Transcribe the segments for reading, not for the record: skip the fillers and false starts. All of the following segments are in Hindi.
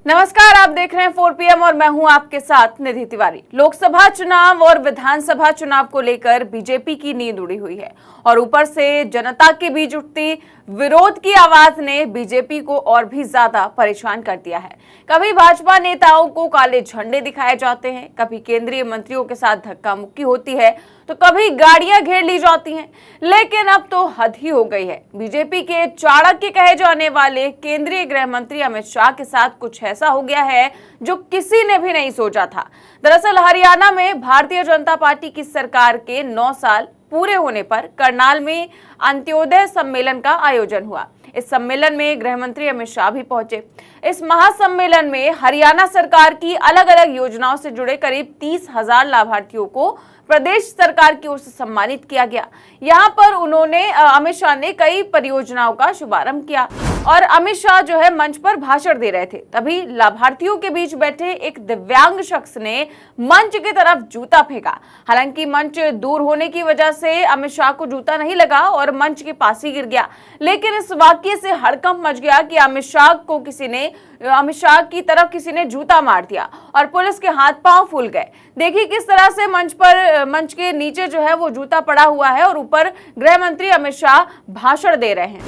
नमस्कार, आप देख रहे हैं 4 PM और मैं हूं आपके साथ निधि तिवारी। लोकसभा चुनाव और विधानसभा चुनाव को लेकर बीजेपी की नींद उड़ी हुई है और ऊपर से जनता के बीच उठती विरोध की आवाज ने बीजेपी को और भी ज्यादा परेशान कर दिया है। कभी भाजपा नेताओं को काले झंडे दिखाए जाते हैं, कभी केंद्रीय मंत्रियों के साथ धक्का मुक्की होती है, तो कभी गाड़ियां घेर ली जाती हैं। लेकिन अब तो हद ही हो गई है। बीजेपी के चाणक्य कहे जाने वाले केंद्रीय गृह मंत्री अमित शाह के साथ कुछ ऐसा हो गया है जो किसी ने भी नहीं सोचा था। दरअसल हरियाणा में भारतीय जनता पार्टी की सरकार के 9 साल पूरे होने पर करनाल में अंत्योदय सम्मेलन का आयोजन हुआ। इस सम्मेलन में गृह मंत्री अमित शाह भी पहुंचे। इस महासम्मेलन में हरियाणा सरकार की अलग अलग योजनाओं से जुड़े करीब 30,000 लाभार्थियों को प्रदेश सरकार की ओर से सम्मानित किया गया। यहाँ पर अमित शाह ने कई परियोजनाओं का शुभारंभ किया और अमित शाह जो है मंच पर भाषण दे रहे थे। तभी लाभार्थियों के बीच बैठे एक दिव्यांग शख्स ने मंच की तरफ जूता फेंका। हालांकि मंच दूर होने की वजह से अमित शाह को जूता नहीं लगा और मंच के पास ही गिर गया। लेकिन इस वाकये से हड़कंप मच गया कि अमित शाह की तरफ किसी ने जूता मार दिया और पुलिस के हाथ पांव फूल गए। देखिए किस तरह से मंच के नीचे जो है वो जूता पड़ा हुआ है और ऊपर गृह मंत्री अमित शाह भाषण दे रहे हैं।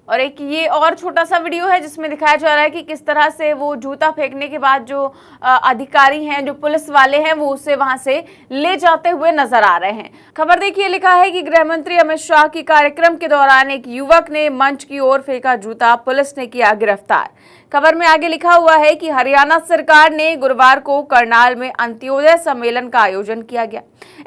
और एक ये और छोटा सा वीडियो है जिसमें दिखाया जा रहा है कि किस तरह से वो जूता फेंकने के बाद जो अधिकारी हैं, जो पुलिस वाले हैं, वो उसे वहां से ले जाते हुए नजर आ रहे हैं। खबर देखिए, लिखा है कि गृह मंत्री अमित शाह की कार्यक्रम के दौरान एक युवक ने मंच की ओर फेंका जूता, पुलिस ने किया गिरफ्तार। खबर में आगे लिखा हुआ है कि हरियाणा सरकार ने गुरुवार को करनाल में अंत्योदय सम्मेलन का आयोजन किया गया।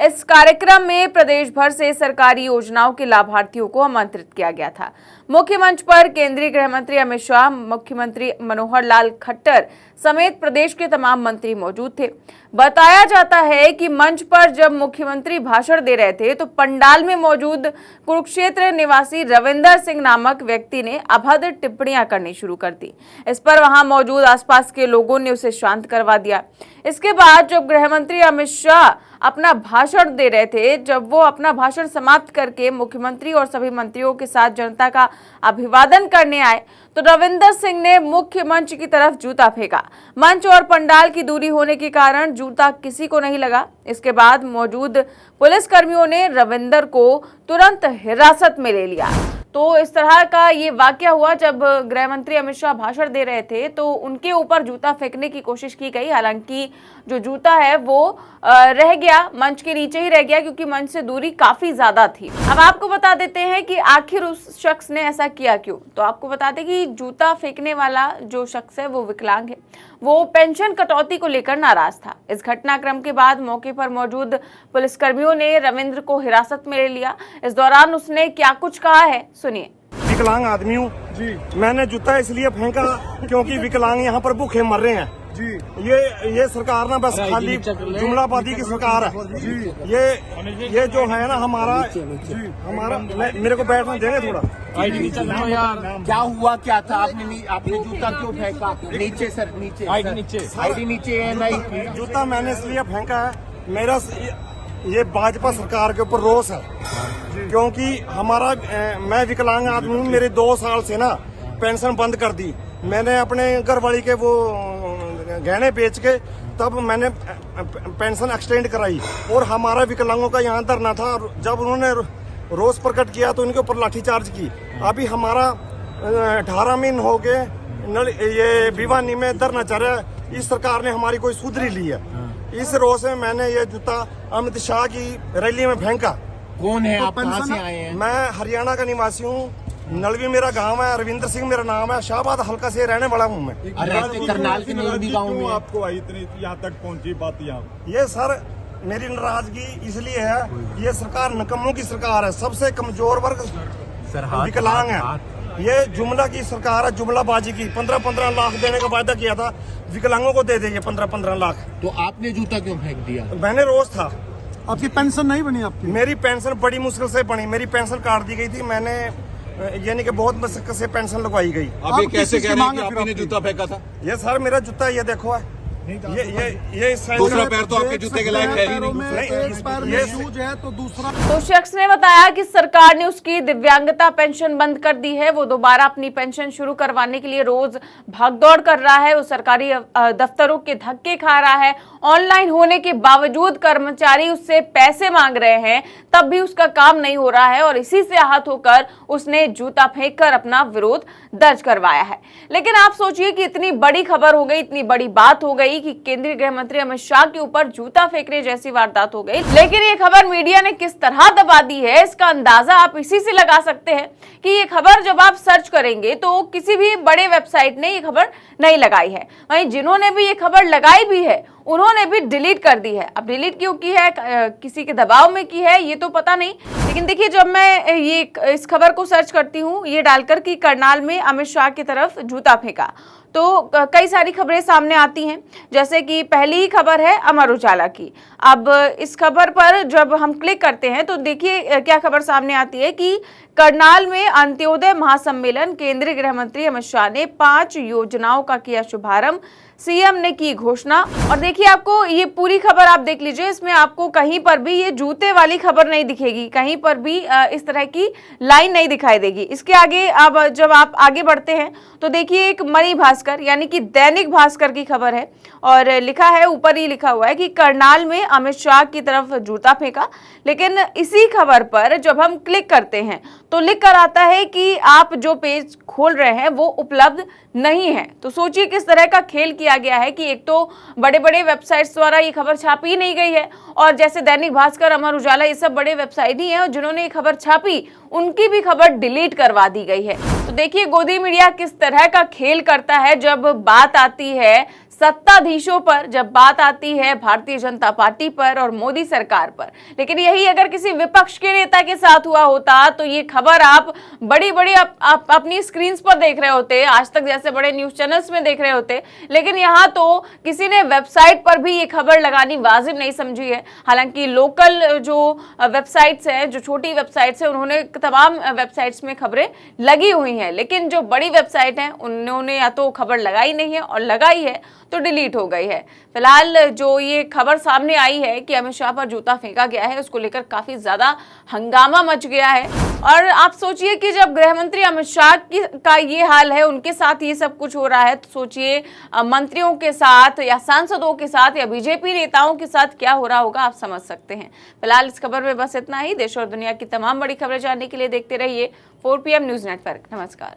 इस कार्यक्रम में प्रदेश भर से सरकारी योजनाओं के लाभार्थियों को आमंत्रित किया गया था। मुख्य मंच पर केंद्रीय गृह मंत्री अमित शाह, मुख्यमंत्री मनोहर लाल खट्टर समेत प्रदेश के तमाम मंत्री मौजूद थे। बताया जाता है कि मंच पर जब मुख्यमंत्री भाषण दे रहे थे तो पंडाल में मौजूद कुरुक्षेत्र निवासी रविंदर सिंह नामक व्यक्ति ने अभद्र टिप्पणियां करनी शुरू कर दी। इस पर वहां मौजूद आसपास के लोगों ने उसे शांत करवा दिया। इसके बाद जब गृह मंत्री अमित शाह अपना भाषण दे रहे थे, जब वो अपना भाषण समाप्त करके मुख्यमंत्री और सभी मंत्रियों के साथ जनता का अभिवादन करने आए तो रविंदर सिंह ने मुख्य मंच की तरफ जूता फेंका। मंच और पंडाल की दूरी होने के कारण जूता किसी को नहीं लगा। इसके बाद मौजूद पुलिसकर्मियों ने रविंदर को तुरंत हिरासत में ले लिया। तो इस तरह का ये वाकया हुआ जब गृह मंत्री अमित शाह भाषण दे रहे थे तो उनके ऊपर जूता फेंकने की कोशिश की गई। हालांकि जो जूता है वो रह गया, मंच के नीचे ही रह गया क्योंकि मंच से दूरी काफी ज्यादा थी। अब आपको बता देते हैं कि आखिर उस शख्स ने ऐसा किया क्यों। तो आपको बता दें कि जूता फेंकने वाला जो शख्स है वो विकलांग है। वो पेंशन कटौती को लेकर नाराज था। इस घटनाक्रम के बाद मौके पर मौजूद पुलिसकर्मियों ने रविंद्र को हिरासत में ले लिया। इस दौरान उसने क्या कुछ कहा है, सुनिए। विकलांग आदमी हूँ जी, मैंने जूता इसलिए फेंका क्योंकि विकलांग यहाँ पर भूखे मर रहे हैं जी। ये सरकार ना बस खाली जुमलाबाजी की सरकार है जी। ये जो है ना हमारा मेरे को बैठना देंगे थोड़ा। क्या हुआ, क्या था? आपने जूता क्यों फेंका? नीचे सर, नीचे आईडी नीचे है। नहीं, जूता मैंने इसलिए फेंका है, मेरा ये भाजपा सरकार के ऊपर रोष है क्योंकि मैं विकलांग आदमी हूँ। मेरे 2 साल से ना पेंशन बंद कर दी। मैंने अपने घरवाली के वो गहने बेच के तब मैंने पेंशन एक्सटेंड कराई और हमारा विकलांगों का यहाँ धरना था। जब उन्होंने रोष प्रकट किया तो उनके ऊपर लाठीचार्ज की। अभी हमारा 18 महीने हो गए ये भिवानी में धरना चल रहा है। इस सरकार ने हमारी कोई सुधरी ली है। इस रोष में मैंने ये जूता अमित शाह की रैली में फेंका। कौन है आप, कहाँ से आए हैं? मैं हरियाणा का निवासी हूँ, नलवी मेरा गांव है, रविंद्र सिंह मेरा नाम है, शाहबाद हल्का से रहने वाला हूँ मैं। करनाल के नलवी गांव में आपको इतनी यहाँ तक पहुँची बात यहाँ? ये सर मेरी नाराजगी इसलिए है, ये सरकार नकम्मों की सरकार है। सबसे कमजोर वर्ग विकलांग है। ये जुमला की सरकार है, जुमलाबाजी की। 15-15 लाख देने का वायदा किया था, विकलांगों को दे देंगे 15-15 लाख। तो आपने जूता क्यों फेंक दिया? मैंने रोज था। आपकी पेंशन नहीं बनी? आपकी? मेरी पेंशन बड़ी मुश्किल से बनी। मेरी पेंशन काट दी गई थी। मैंने यानी कि बहुत मशक्कत से पेंशन लगवाई गई। आप ये कैसे कह रहे हैं कि आपने जूता फेंका था? ये सर मेरा जूता ये देखो है, ये दूसरा पैर तो आपके जूते के लायक है ही पैरों में नहीं। एक पैर में शूज है तो दूसरा। तो शख्स ने बताया कि सरकार ने उसकी दिव्यांगता पेंशन बंद कर दी है। वो दोबारा अपनी पेंशन शुरू करवाने के लिए रोज भागदौड़ कर रहा है। वो सरकारी दफ्तरों के धक्के खा रहा है। ऑनलाइन होने के बावजूद कर्मचारी उससे पैसे मांग रहे हैं, तब भी उसका काम नहीं हो रहा है और इसी से आहत होकर उसने जूता फेंककर अपना विरोध दर्ज करवाया है। लेकिन आप सोचिए कि इतनी बड़ी खबर हो गई, इतनी बड़ी बात हो गई कि केंद्रीय गृह मंत्री अमित शाह के ऊपर जूता फेंकने जैसी वारदात हो गई। लेकिन ये खबर मीडिया ने किस तरह दबा दी है, इसका अंदाजा आप इसी से लगा सकते हैं कि ये खबर जब आप सर्च करेंगे तो किसी भी बड़े वेबसाइट ने ये खबर नहीं लगाई है। वहीं जिन्होंने भी ये खबर लगाई भी है उन्होंने भी डिलीट कर दी है। अब डिलीट क्यों की है, किसी के दबाव में की है, ये तो पता नहीं। लेकिन देखिए, जब मैं इस खबर को सर्च करती हूँ ये डालकर कि करनाल में अमित शाह की तरफ जूता फेंका, तो कई सारी खबरें सामने आती हैं। जैसे कि पहली ही खबर है अमर उजाला की। अब इस खबर पर जब हम क्लिक करते हैं तो देखिए क्या खबर सामने आती है कि करनाल में अंत्योदय महासम्मेलन, केंद्रीय गृह मंत्री अमित शाह ने 5 योजनाओं का किया शुभारंभ, सीएम ने की घोषणा। और देखिए, आपको ये पूरी खबर आप देख लीजिए, इसमें आपको कहीं पर भी ये जूते वाली खबर नहीं दिखेगी, कहीं पर भी इस तरह की लाइन नहीं दिखाई देगी। इसके आगे अब जब आप आगे बढ़ते हैं तो देखिए एक मणि भास्कर यानी कि दैनिक भास्कर की खबर है और लिखा है, ऊपर ही लिखा हुआ है कि करनाल में अमित शाह की तरफ जूता फेंका। लेकिन इसी खबर पर जब हम क्लिक करते हैं तो लिख कर आता है कि आप जो पेज खोल रहे हैं वो उपलब्ध नहीं है। तो सोचिए किस तरह का खेल किया गया है कि एक तो बड़े बड़े वेबसाइट्स द्वारा ये खबर छापी नहीं गई है, और जैसे दैनिक भास्कर, अमर उजाला, ये सब बड़े वेबसाइट ही हैं और जिन्होंने ये खबर छापी उनकी भी खबर डिलीट करवा दी गई है। तो देखिए गोदी मीडिया किस तरह का खेल करता है जब बात आती है सत्ताधीशों पर, जब बात आती है भारतीय जनता पार्टी पर और मोदी सरकार पर। लेकिन यही अगर किसी विपक्ष के नेता के साथ हुआ होता तो ये खबर आप बड़ी बड़ी आप अपनी स्क्रीन पर देख रहे होते, आज तक जैसे बड़े न्यूज चैनल्स में देख रहे होते। लेकिन यहाँ तो किसी ने वेबसाइट पर भी ये खबर लगानी वाजिब नहीं समझी है। हालांकि लोकल जो वेबसाइट्स हैं, जो छोटी वेबसाइट्स हैं, उन्होंने तमाम वेबसाइट्स में खबरें लगी हुई हैं, लेकिन जो बड़ी वेबसाइट हैं उन्होंने या तो खबर लगाई नहीं है और लगाई है तो डिलीट हो गई है। फिलहाल जो ये खबर सामने आई है कि अमित शाह पर जूता फेंका गया है, उसको लेकर काफी ज्यादा हंगामा मच गया है। और आप सोचिए कि जब गृह मंत्री अमित शाह का ये हाल है, उनके साथ ये सब कुछ हो रहा है, तो सोचिए मंत्रियों के साथ या सांसदों के साथ या बीजेपी नेताओं के साथ क्या हो रहा होगा, आप समझ सकते हैं। फिलहाल इस खबर में बस इतना ही। देश और दुनिया की तमाम बड़ी खबरें जानने के लिए देखते रहिए 4PM न्यूज नेटवर्क। नमस्कार।